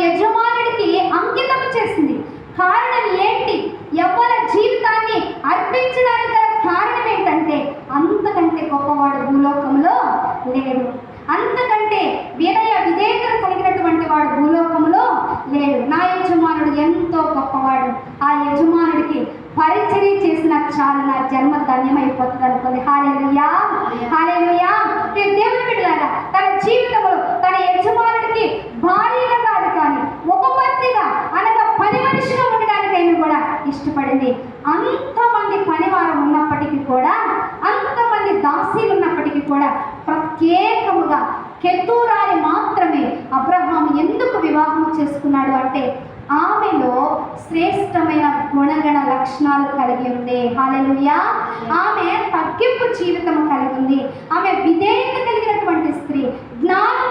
యజమానుడికి అంకితం చేసింది. కారణం ఏంటి? యవ్వన జీవితాన్ని అర్పించడానికి గల కారణం ఏంటంటే అంతకంటే గొప్పవాడు భూలోకంలో లేడు. అంతకంటే వినయ విధేయతలు కలిగినటువంటి వాడు భూలోకంలో లేడు. నా యజమానుడు ఎంతో గొప్పవాడు. ఆ యజమానుడికి పరిచర్య చేసిన చాలు నా జన్మ ధన్యమైపోతుంది అనుకోండి. హల్లెలూయా, హల్లెలూయా. దేవుని బిడ్డలారా, తన జీవితంలో తన యజమానుడికి భారీగా కాదు కానీ ఉపపత్తిగా అనగా పని మనిషిగా ఉండడానికైనా కూడా ఇష్టపడింది. అంతమంది పనివారం ఉన్నప్పటికీ కూడా, అంతమంది దాసీలు ఉన్నప్పటికీ కూడా ప్రత్యేకముగా కెతూరాని మాత్రమే అబ్రహాము ఎందుకు వివాహం చేసుకున్నాడు అంటే ఆమెలో శ్రేష్టమైన గుణగణ లక్షణాలు కలిగి ఉంది. హల్లెలూయా. ఆమె తగ్గింపు జీవితం కలిగి ఉంది. ఆమె విధేయత కలిగినటువంటి స్త్రీ, జ్ఞానం